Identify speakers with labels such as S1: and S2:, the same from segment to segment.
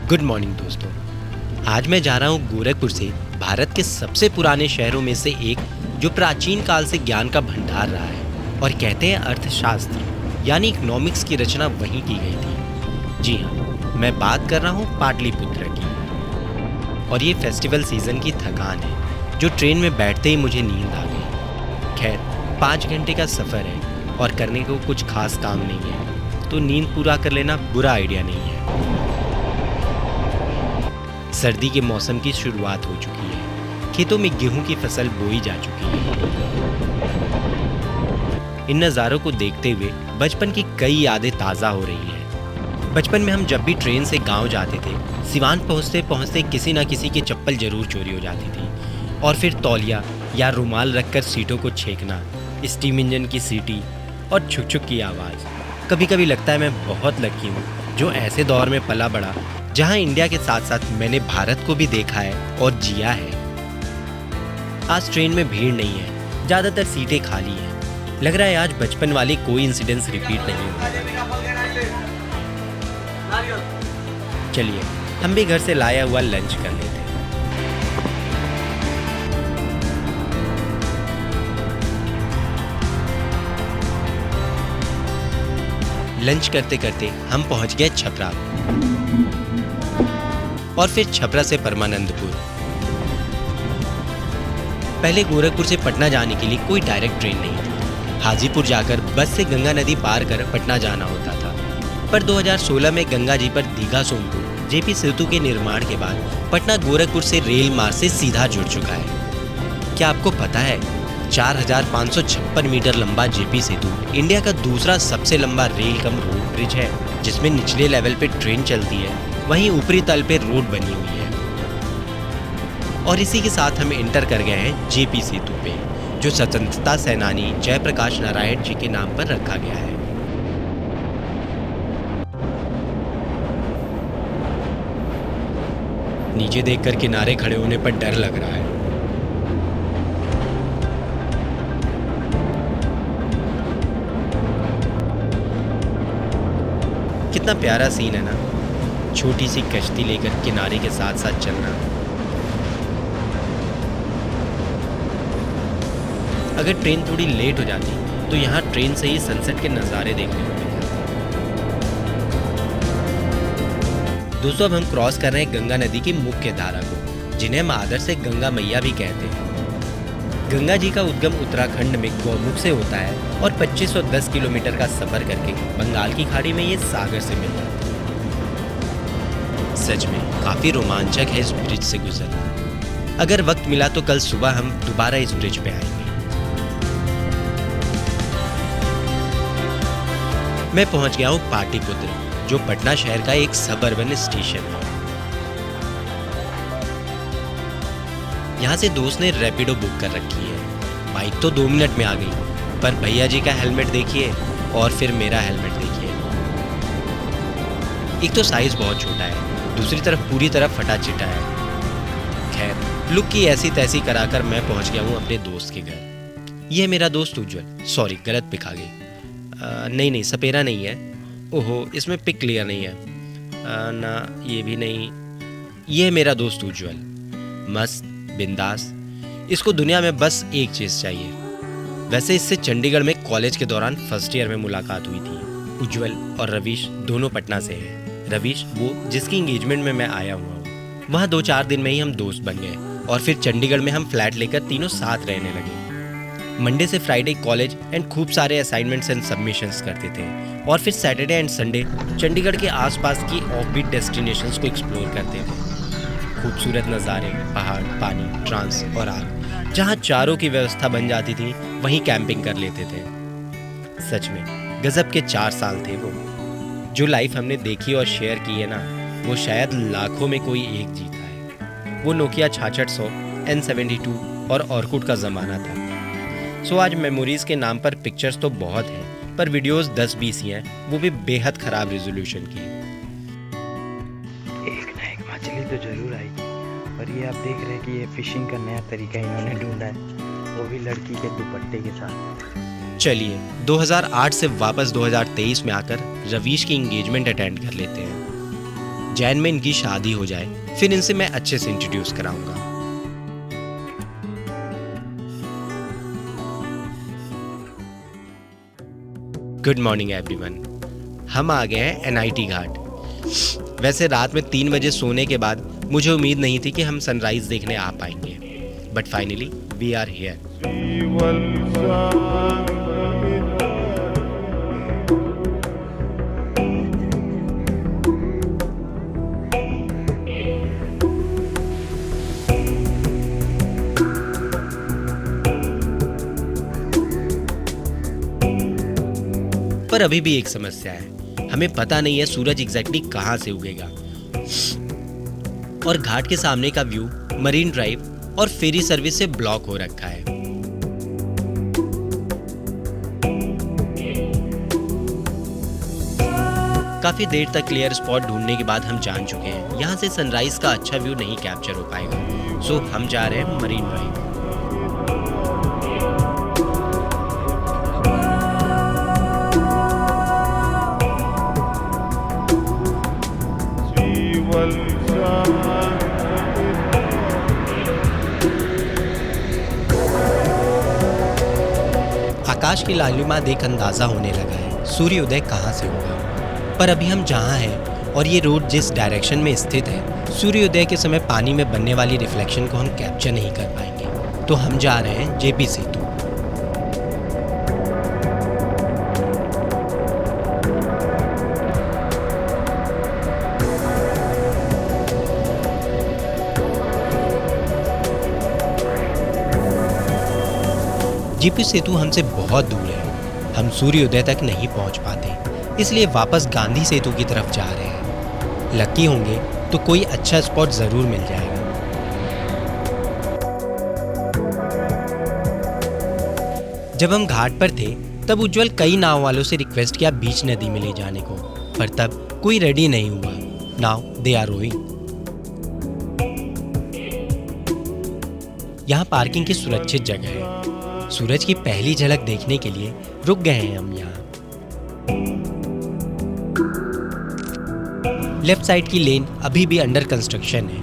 S1: Good morning दोस्तों। आज मैं जा रहा हूँ गोरखपुर से भारत के सबसे पुराने शहरों में से एक, जो प्राचीन काल से ज्ञान का भंडार रहा है। और कहते हैं अर्थशास्त्र यानी इकोनॉमिक्स की रचना वहीं की गई थी। जी हाँ, मैं बात कर रहा हूँ पाटलिपुत्र की। और ये फेस्टिवल सीजन की थकान है जो ट्रेन में बैठते ही मुझे नींद आ गई। खैर 5 घंटे का सफ़र है और करने को कुछ खास काम नहीं है, तो नींद पूरा कर लेना बुरा आइडिया नहीं है। सर्दी के मौसम की शुरुआत हो चुकी है। खेतों में गेहूं की फसल बोई जा चुकी है। इन नज़ारों को देखते हुए बचपन की कई यादें ताज़ा हो रही हैं। बचपन में हम जब भी ट्रेन से गांव जाते थे, सिवान पहुंचते पहुंचते किसी न किसी की चप्पल जरूर चोरी हो जाती थी। और फिर तौलिया या रुमाल रखकर सीटों को छेकना, स्टीम इंजन की सीटी और छुक छुक की आवाज़। कभी कभी लगता है मैं बहुत लकी हूँ जो ऐसे दौर में पला बड़ा जहाँ इंडिया के साथ साथ मैंने भारत को भी देखा है और जिया है। आज ट्रेन में भीड़ नहीं है, ज़्यादातर सीटें खाली हैं। लग रहा है आज बचपन वाले कोई इंसिडेंट्स रिपीट नहीं होंगे। चलिए हम भी घर से लाया हुआ लंच कर लेते हैं। लंच करते करते हम पहुंच गए छपरा और फिर छपरा से परमानंदपुर। पहले गोरखपुर से पटना जाने के लिए कोई डायरेक्ट ट्रेन नहीं थी। हाजीपुर जाकर बस से गंगा नदी पार कर पटना जाना होता था। पर 2016 में गंगा जी पर दीघा सोमपुर जेपी सेतु के निर्माण के बाद पटना गोरखपुर से रेल मार्ग से सीधा जुड़ चुका है। क्या आपको पता है 4556 मीटर लंबा जेपी सेतु इंडिया का दूसरा सबसे लंबा रेल कम रोड ब्रिज है, जिसमें निचले लेवल पे ट्रेन चलती है, वहीं ऊपरी तल पे रोड बनी हुई है। और इसी के साथ हम एंटर कर गए हैं जेपी सेतु पे, जो स्वतंत्रता सेनानी जयप्रकाश नारायण जी के नाम पर रखा गया है। नीचे देखकर किनारे खड़े होने पर डर लग रहा है। कितना प्यारा सीन है ना, छोटी सी कश्ती लेकर किनारे के साथ साथ चलना। अगर ट्रेन थोड़ी लेट हो जाती तो यहाँ ट्रेन से ही सनसेट के नज़ारे देखने को मिल जाते। दोस्तों अब हम क्रॉस कर रहे हैं गंगा नदी की मुख्य धारा को, जिन्हें हम आदर से गंगा मैया भी कहते हैं। गंगा जी का उद्गम उत्तराखंड में गौमुख से होता है और 2510 किलोमीटर का सफर करके बंगाल की खाड़ी में ये सागर से मिलता है। सच में काफी रोमांचक है इस ब्रिज से गुजरना। अगर वक्त मिला तो कल सुबह हम दोबारा इस ब्रिज पे आएंगे। मैं पहुंच गया हूँ पाटलिपुत्र, जो पटना शहर का एक सबअर्बन स्टेशन है। यहाँ से दोस्त ने रैपिडो बुक कर रखी है। बाइक तो 2 मिनट में आ गई, पर भैया जी का हेलमेट देखिए और फिर मेरा हेलमेट देखिए। एक तो साइज बहुत छोटा है, दूसरी तरफ पूरी तरह फटा चिटा है। खैर लुक की ऐसी तैसी कराकर मैं पहुंच गया हूँ अपने दोस्त के घर। यह है मेरा दोस्त उज्जवल। सॉरी गलत पिक आ गई। नहीं सपेरा नहीं है। ओहो इसमें पिक क्लियर नहीं है। ना ये भी नहीं। ये है मेरा दोस्त उज्जवल, मस्त बिंदास। इसको दुनिया में बस एक चीज़ चाहिए। वैसे इससे चंडीगढ़ में कॉलेज के दौरान फर्स्ट ईयर में मुलाकात हुई थी। उज्जवल और रवीश दोनों पटना से हैं। रवीश वो जिसकी इंगेजमेंट में मैं आया हुआ हूँ। वहाँ 2-4 दिन में ही हम दोस्त बन गए और फिर चंडीगढ़ में हम फ्लैट लेकर तीनों साथ रहने लगे। मंडे से फ्राइडे कॉलेज एंड खूब सारे असाइनमेंट्स एंड सबमिशंस करते थे और फिर सैटरडे एंड संडे चंडीगढ़ के आसपास की ऑफबीट डेस्टिनेशंस को एक्सप्लोर करते थे। खूबसूरत नज़ारे, पहाड़, पानी, ट्रांस और आग, जहाँ चारों की व्यवस्था बन जाती थी वहीं कैंपिंग कर लेते थे। सच में गजब के 4 साल थे वो। जो लाइफ हमने देखी और शेयर की है ना, वो शायद लाखों में कोई एक जीता है। वो नोकिया 6600, N72 और ऑर्कुट का ज़माना था। सो आज मेमोरीज़ के नाम पर पिक्चर्स तो बहुत हैं, पर वीडियोस 10-20 ही हैं, वो भी बेहद ख़राब रेजोल्यूशन की।
S2: एक ना एक मछली तो जरूर आएगी। और ये आप देख रहे हैं कि ये फिशिंग का नया तरीका इन्होंने ढूंढा है, वो भी लड़की के दुपट्टे के साथ।
S1: चलिए 2008 से वापस 2023 में आकर रवीश की इंगेजमेंट अटेंड कर लेते हैं। उज्जैन में इनकी शादी हो जाए, फिर इनसे मैं अच्छे से इंट्रोड्यूस कराऊंगा। Good morning everyone. हम आ गए हैं NIT घाट। वैसे रात में 3 बजे सोने के बाद मुझे उम्मीद नहीं थी कि हम सनराइज देखने आ पाएंगे, but finally we are here. पर अभी भी एक समस्या है, हमें पता नहीं है सूरज एग्जैक्टली कहाँ से उगेगा। और घाट के सामने का व्यू मरीन ड्राइव और फेरी सर्विस से ब्लॉक हो रखा है। काफी देर तक क्लियर स्पॉट ढूंढने के बाद हम जान चुके हैं यहाँ से सनराइज का अच्छा व्यू नहीं कैप्चर हो पाएगा, सो हम जा रहे हैं मरीन ड्राइव। आकाश की लालिमा देख अंदाजा होने लगा है सूर्योदय कहाँ से होगा। पर अभी हम जहाँ हैं और ये रोड जिस डायरेक्शन में स्थित है, सूर्योदय के समय पानी में बनने वाली रिफ्लेक्शन को हम कैप्चर नहीं कर पाएंगे, तो हम जा रहे हैं JP सेतु। JP सेतु हमसे बहुत दूर है, हम सूर्योदय तक नहीं पहुंच पाते, इसलिए वापस गांधी सेतु की तरफ जा रहे हैं। लकी होंगे तो कोई अच्छा स्पॉट जरूर मिल जाएगा। जब हम घाट पर थे तब उज्जवल कई नाव वालों से रिक्वेस्ट किया बीच नदी में ले जाने को, पर तब कोई रेडी नहीं हुआ। Now they are rowing. यहाँ पार्किंग की सुरक्षित जगह है। सूरज की पहली झलक देखने के लिए रुक गए हैं हम यहाँ। लेफ्ट साइड की लेन अभी भी अंडर कंस्ट्रक्शन है।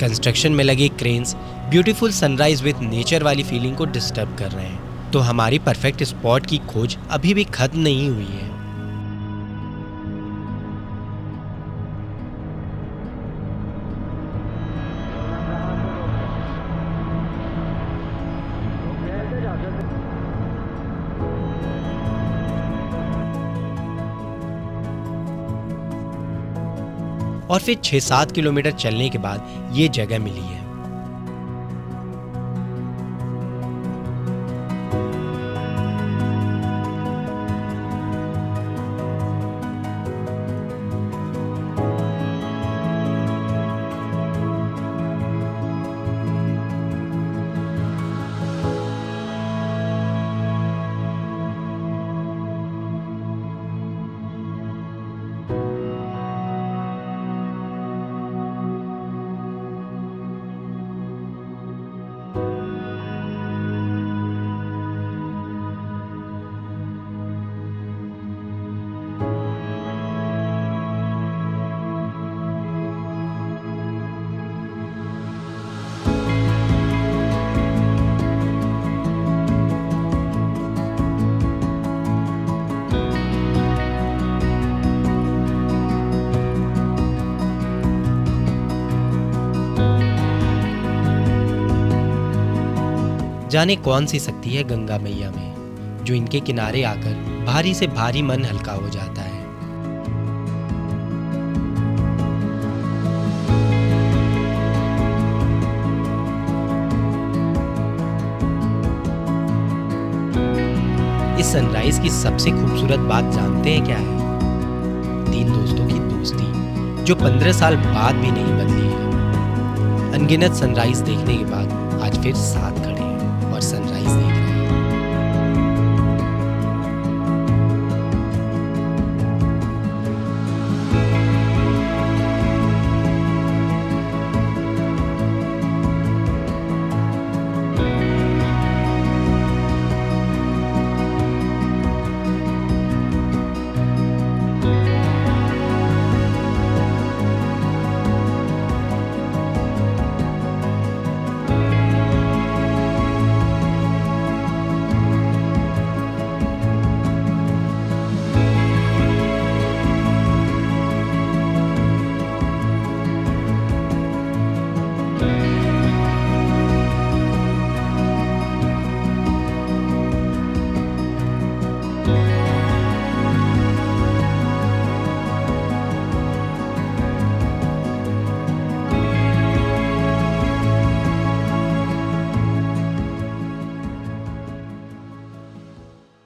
S1: कंस्ट्रक्शन में लगे cranes beautiful sunrise with nature वाली फीलिंग को डिस्टर्ब कर रहे हैं, तो हमारी परफेक्ट स्पॉट की खोज अभी भी खत्म नहीं हुई है। और फिर 6-7 किलोमीटर चलने के बाद ये जगह मिली है। जाने कौन सी शक्ति है गंगा मैया में, जो इनके किनारे आकर भारी से भारी मन हल्का हो जाता है। इस सनराइज की सबसे खूबसूरत बात जानते हैं क्या है? 3 दोस्तों की दोस्ती जो 15 साल बाद भी नहीं बदली है। अनगिनत सनराइज देखने के बाद आज फिर साथ